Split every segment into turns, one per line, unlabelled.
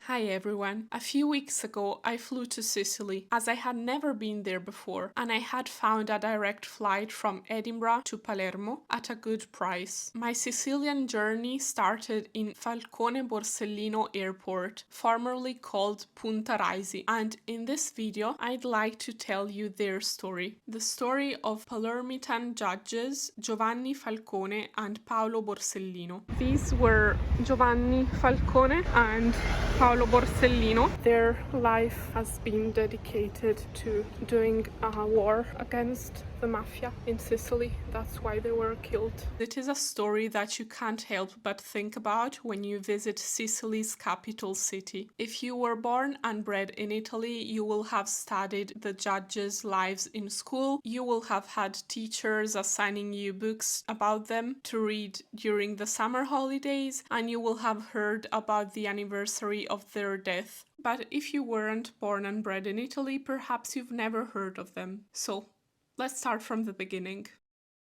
Hi everyone. A few weeks ago, I flew to Sicily as I had never been there before, and I had found a direct flight from Edinburgh to Palermo at a good price. My Sicilian journey started in Falcone and Borsellino airport, formerly called Punta Raisi, and in this video, I'd like to tell you their story. The story of Palermitan judges Giovanni Falcone and Paolo Borsellino. These were Giovanni Falcone and Paolo Borsellino. Their life has been dedicated to doing a war against the mafia in Sicily. That's why they were killed. It is a story that you can't help but think about when you visit Sicily's capital city. If you were born and bred in Italy, you will have studied the judges' lives in school. You will have had teachers assigning you books about them to read during the summer holidays, and you will have heard about the anniversary of their death. But if you weren't born and bred in Italy, perhaps you've never heard of them. So, let's start from the beginning.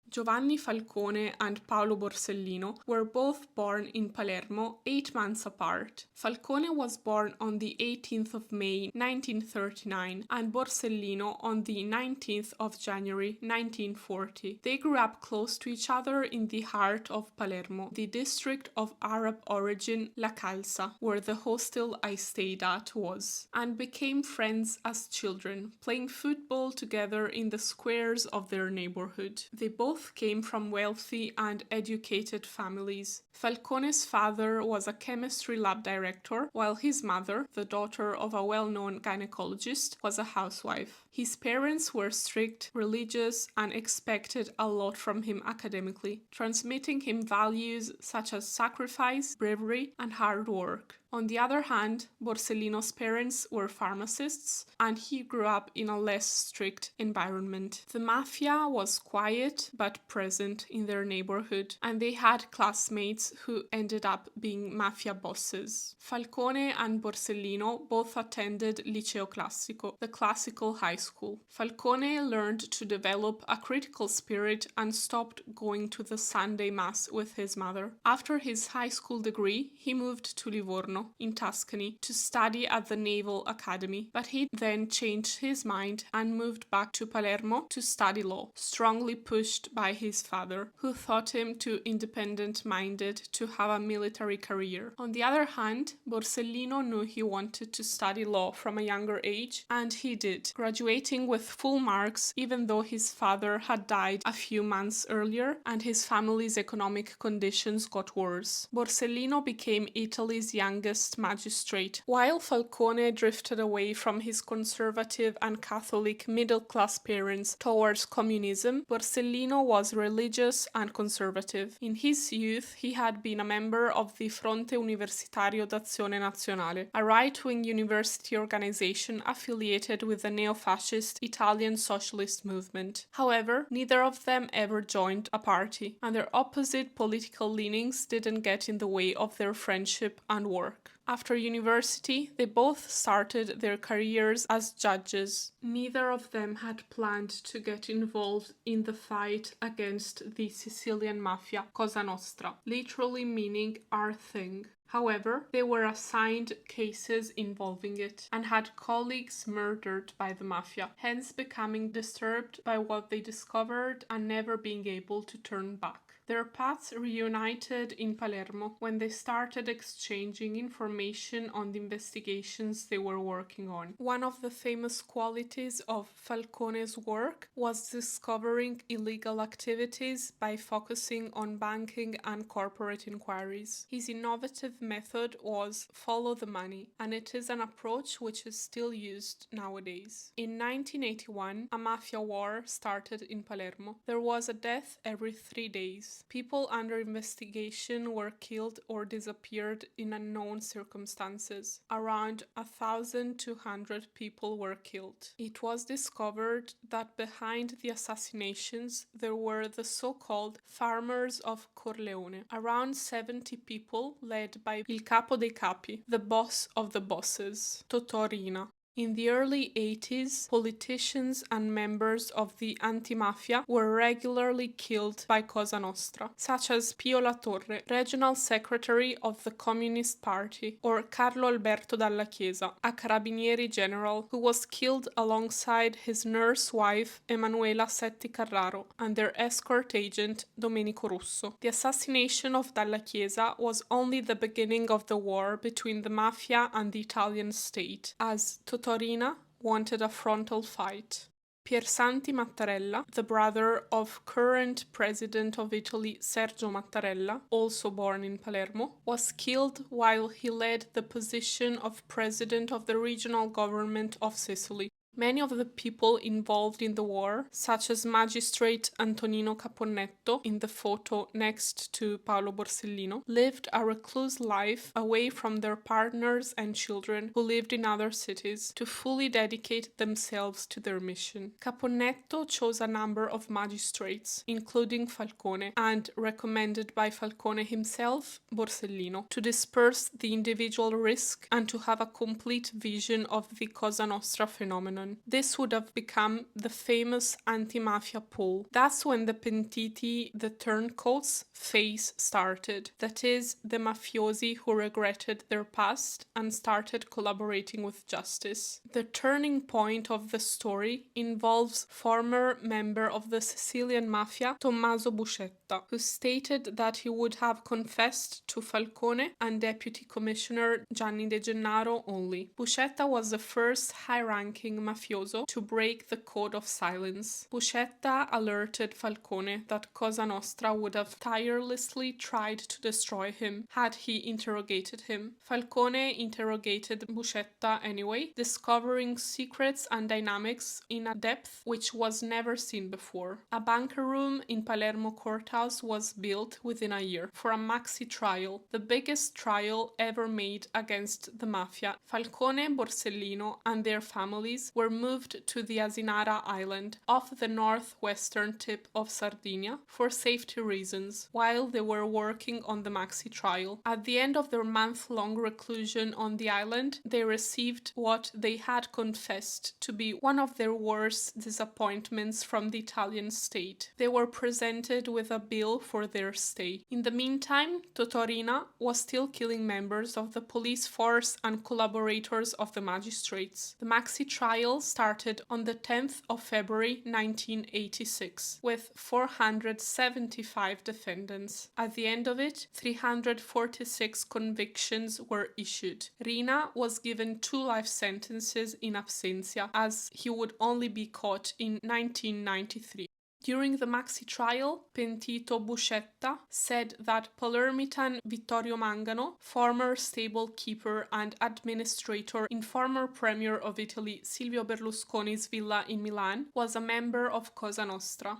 Giovanni Falcone and Paolo Borsellino were both born in Palermo 8 months apart. Falcone was born on the 18th of May 1939 and Borsellino on the 19th of January 1940. They grew up close to each other in the heart of Palermo, the district of Arab origin La Calza, where the hostel I stayed at was, and became friends as children, playing football together in the squares of their neighborhood. They both came from wealthy and educated families. Falcone's father was a chemistry lab director, while his mother, the daughter of a well-known gynecologist, was a housewife. His parents were strict, religious, and expected a lot from him academically, transmitting him values such as sacrifice, bravery, and hard work. On the other hand, Borsellino's parents were pharmacists, and he grew up in a less strict environment. The mafia was quiet but present in their neighborhood, and they had classmates who ended up being mafia bosses. Falcone and Borsellino both attended Liceo Classico, the classical high school. Falcone learned to develop a critical spirit and stopped going to the Sunday Mass with his mother. After his high school degree, he moved to Livorno in Tuscany to study at the Naval Academy, but he then changed his mind and moved back to Palermo to study law, strongly pushed by his father, who thought him too independent-minded to have a military career. On the other hand, Borsellino knew he wanted to study law from a younger age, and he did, graduating with full marks even though his father had died a few months earlier and his family's economic conditions got worse. Borsellino became Italy's youngest magistrate. While Falcone drifted away from his conservative and Catholic middle-class parents towards communism, Borsellino was religious and conservative. In his youth, he had been a member of the Fronte Universitario d'Azione Nazionale, a right-wing university organization affiliated with the neo-fascist Italian socialist movement. However, neither of them ever joined a party, and their opposite political leanings didn't get in the way of their friendship and work. After university, they both started their careers as judges. Neither of them had planned to get involved in the fight against the Sicilian mafia, Cosa Nostra, literally meaning our thing. However, they were assigned cases involving it and had colleagues murdered by the mafia, hence becoming disturbed by what they discovered and never being able to turn back. Their paths reunited in Palermo when they started exchanging information on the investigations they were working on. One of the famous qualities of Falcone's work was discovering illegal activities by focusing on banking and corporate inquiries. His innovative method was follow the money, and it is an approach which is still used nowadays. In 1981, a mafia war started in Palermo. There was a death every 3 days. People under investigation were killed or disappeared in unknown circumstances. Around 1,200 people were killed. It was discovered that behind the assassinations there were the so-called farmers of Corleone, around 70 people led by Il Capo dei Capi, the boss of the bosses, Totorina. In the early 80s, politicians and members of the Anti-Mafia were regularly killed by Cosa Nostra, such as Pio La Torre, regional secretary of the Communist Party, or Carlo Alberto Dalla Chiesa, a carabinieri general who was killed alongside his nurse wife Emanuela Setti Carraro and their escort agent Domenico Russo. The assassination of Dalla Chiesa was only the beginning of the war between the mafia and the Italian state, as Torina wanted a frontal fight. Piersanti Mattarella, the brother of current president of Italy Sergio Mattarella, also born in Palermo, was killed while he led the position of president of the regional government of Sicily. Many of the people involved in the war, such as magistrate Antonino Caponnetto in the Foto next to Paolo Borsellino, lived a recluse life away from their partners and children who lived in other cities to fully dedicate themselves to their mission. Caponnetto chose a number of magistrates, including Falcone, and recommended by Falcone himself, Borsellino, to disperse the individual risk and to have a complete vision of the Cosa Nostra phenomenon. This would have become the famous Anti-Mafia Pool. That's when the pentiti, the turncoats, phase started. That is, the mafiosi who regretted their past and started collaborating with justice. The turning point of the story involves former member of the Sicilian mafia, Tommaso Buscetta, who stated that he would have confessed to Falcone and Deputy Commissioner Gianni De Gennaro only. Buscetta was the first high-ranking mafioso to break the code of silence. Buscetta alerted Falcone that Cosa Nostra would have tirelessly tried to destroy him had he interrogated him. Falcone interrogated Buscetta anyway, discovering secrets and dynamics in a depth which was never seen before. A bunker room in Palermo courthouse was built within a year for a Maxi Trial, the biggest trial ever made against the mafia. Falcone, Borsellino, and their families were moved to the Asinara Island off the northwestern tip of Sardinia for safety reasons while they were working on the Maxi Trial. At the end of their month-long reclusion on the island, they received what they had confessed to be one of their worst disappointments from the Italian state. They were presented with a bill for their stay. In the meantime, Torina was still killing members of the police force and collaborators of the magistrates. The Maxi Trial started on the 10th of February 1986 with 475 defendants. At the end of it, 346 convictions were issued. Rina was given 2 life sentences in absentia, as he would only be caught in 1993. During the Maxi Trial, Pentito Buscetta said that Palermitan Vittorio Mangano, former stable keeper and administrator in former Premier of Italy Silvio Berlusconi's villa in Milan, was a member of Cosa Nostra.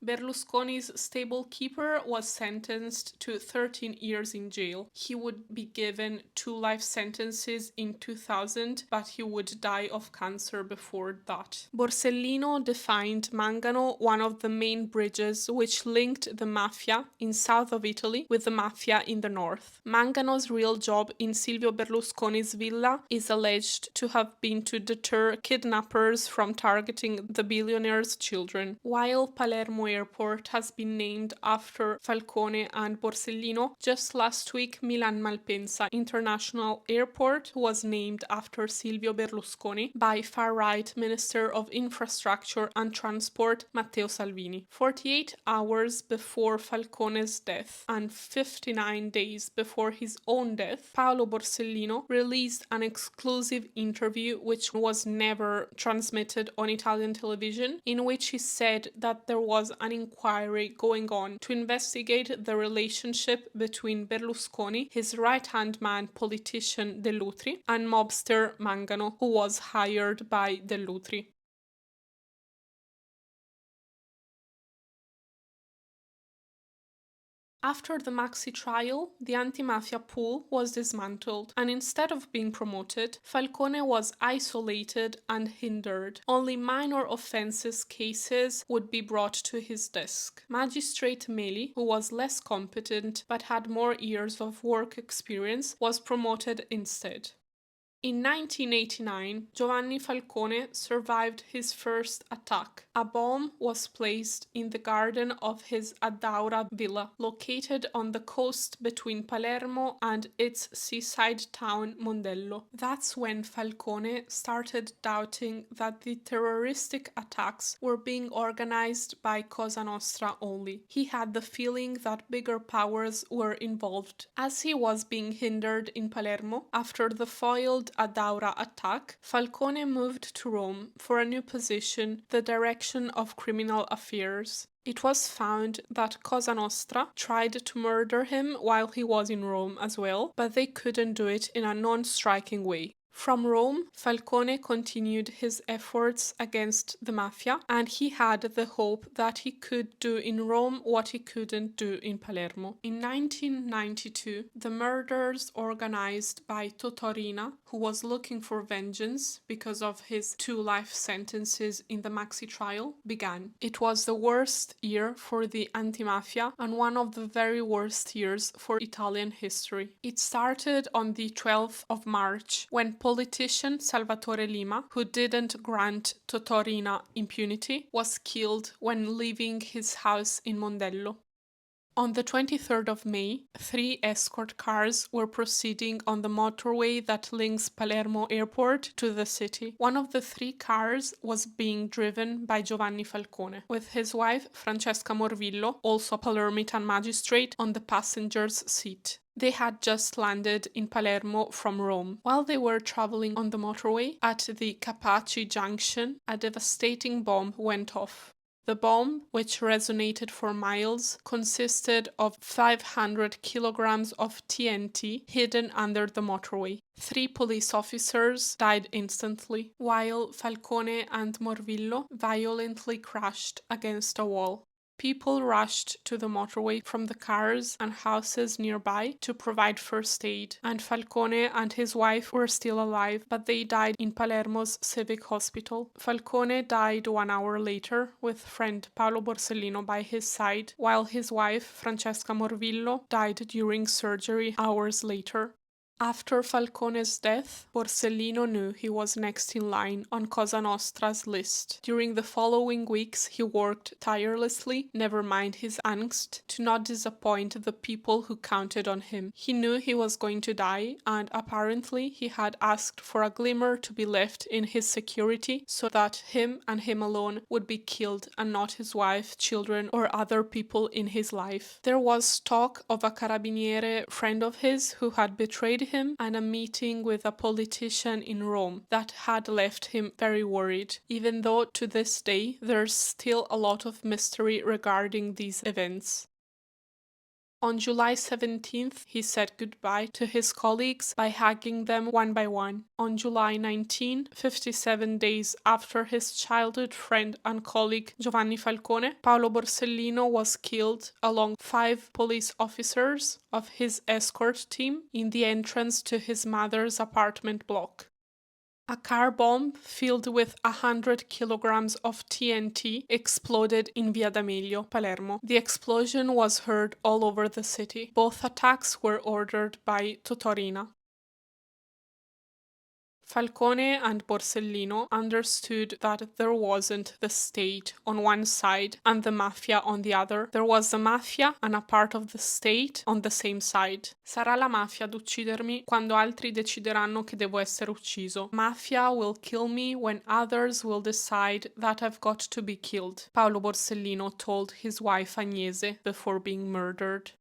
Berlusconi's stable keeper was sentenced to 13 years in jail. He would be given 2 life sentences in 2000, but he would die of cancer before that. Borsellino defined Mangano one of the main bridges which linked the mafia in south of Italy with the mafia in the north. Mangano's real job in Silvio Berlusconi's villa is alleged to have been to deter kidnappers from targeting the billionaire's children. While Palermo Airport has been named after Falcone and Borsellino, just last week Milan Malpensa International Airport was named after Silvio Berlusconi by far-right Minister of Infrastructure and Transport Matteo Salvini. 48 hours before Falcone's death and 59 days before his own death, Paolo Borsellino released an exclusive interview which was never transmitted on Italian television, in which he said that there was an inquiry going on to investigate the relationship between Berlusconi, his right-hand man politician Dell'Utri, and mobster Mangano, who was hired by Dell'Utri. After the Maxi Trial, the Anti-Mafia Pool was dismantled, and instead of being promoted, Falcone was isolated and hindered. Only minor offences cases would be brought to his desk. Magistrate Meli, who was less competent but had more years of work experience, was promoted instead. In 1989, Giovanni Falcone survived his first attack. A bomb was placed in the garden of his Addaura villa, located on the coast between Palermo and its seaside town Mondello. That's when Falcone started doubting that the terroristic attacks were being organized by Cosa Nostra only. He had the feeling that bigger powers were involved. As he was being hindered in Palermo after the foiled Addaura attack, Falcone moved to Rome for a new position, the direction of criminal affairs. It was found that Cosa Nostra tried to murder him while he was in Rome as well, but they couldn't do it in a non-striking way. From Rome, Falcone continued his efforts against the mafia, and he had the hope that he could do in Rome what he couldn't do in Palermo. In 1992, the murders organized by Totorina, who was looking for vengeance because of his 2 life sentences in the Maxi Trial, began. It was the worst year for the Anti-Mafia and one of the very worst years for Italian history. It started on the 12th of March, when politician Salvatore Lima, who didn't grant Totorina impunity, was killed when leaving his house in Mondello. On the 23rd of May, 3 escort cars were proceeding on the motorway that links Palermo Airport to the city. One of the 3 cars was being driven by Giovanni Falcone, with his wife Francesca Morvillo, also a Palermitan magistrate, on the passenger's seat. They had just landed in Palermo from Rome. While they were traveling on the motorway, at the Capaci junction, a devastating bomb went off. The bomb, which resonated for miles, consisted of 500 kilograms of TNT hidden under the motorway. 3 police officers died instantly, while Falcone and Morvillo violently crashed against a wall. People rushed to the motorway from the cars and houses nearby to provide first aid, and Falcone and his wife were still alive, but they died in Palermo's civic hospital. Falcone died 1 hour later, with friend Paolo Borsellino by his side, while his wife, Francesca Morvillo, died during surgery hours later. After Falcone's death, Borsellino knew he was next in line on Cosa Nostra's list. During the following weeks, he worked tirelessly, never mind his angst, to not disappoint the people who counted on him. He knew he was going to die, and apparently he had asked for a glimmer to be left in his security so that him and him alone would be killed and not his wife, children, or other people in his life. There was talk of a carabiniere friend of his who had betrayed him and a meeting with a politician in Rome that had left him very worried, even though to this day there's still a lot of mystery regarding these events. On July 17th, he said goodbye to his colleagues by hugging them one by one. On July 19, 57 days after his childhood friend and colleague Giovanni Falcone, Paolo Borsellino was killed along 5 police officers of his escort team in the entrance to his mother's apartment block. A car bomb filled with 100 kilograms of TNT exploded in Via D'Amelio, Palermo. The explosion was heard all over the city. Both attacks were ordered by Totorina. Falcone and Borsellino understood that there wasn't the state on one side and the mafia on the other. There was the mafia and a part of the state on the same side. Sarà la mafia ad uccidermi quando altri decideranno che devo essere ucciso. Mafia will kill me when others will decide that I've got to be killed, Paolo Borsellino told his wife Agnese before being murdered.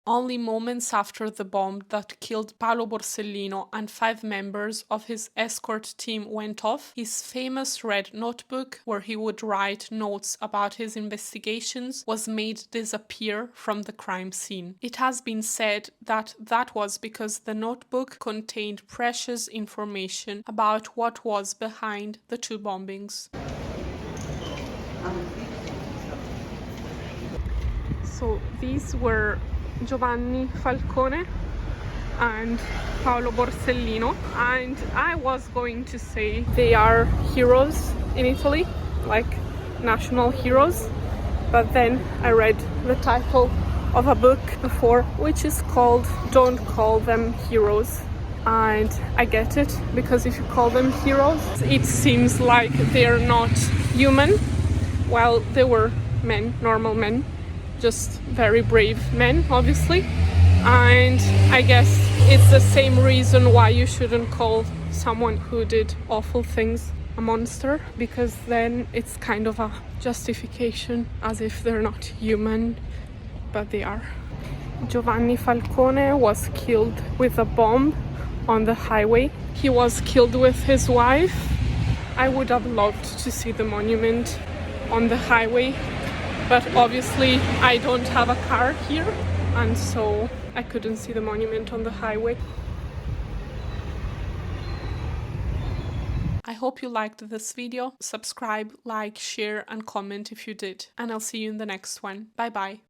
Only moments after the bomb that killed Paolo Borsellino and 5 members of his escort team went off, his famous red notebook, where he would write notes about his investigations, was made disappear from the crime scene. It has been said that that was because the notebook contained precious information about what was behind the 2 bombings. So these were Giovanni Falcone and Paolo Borsellino, and I was going to say they are heroes in Italy, like national heroes, but then I read the title of a book before which is called Don't Call Them Heroes, And I get it, because if you call them heroes, it seems like they're not human. Well, they were men, normal men, just very brave men, obviously. And I guess it's the same reason why you shouldn't call someone who did awful things a monster, because then it's kind of a justification as if they're not human, but they are. Giovanni Falcone was killed with a bomb on the highway. He was killed with his wife. I would have loved to see the monument on the highway, but obviously I don't have a car here, and so I couldn't see the monument on the highway. I hope you liked this video. Subscribe, like, share, and comment if you did. And I'll see you in the next one. Bye bye.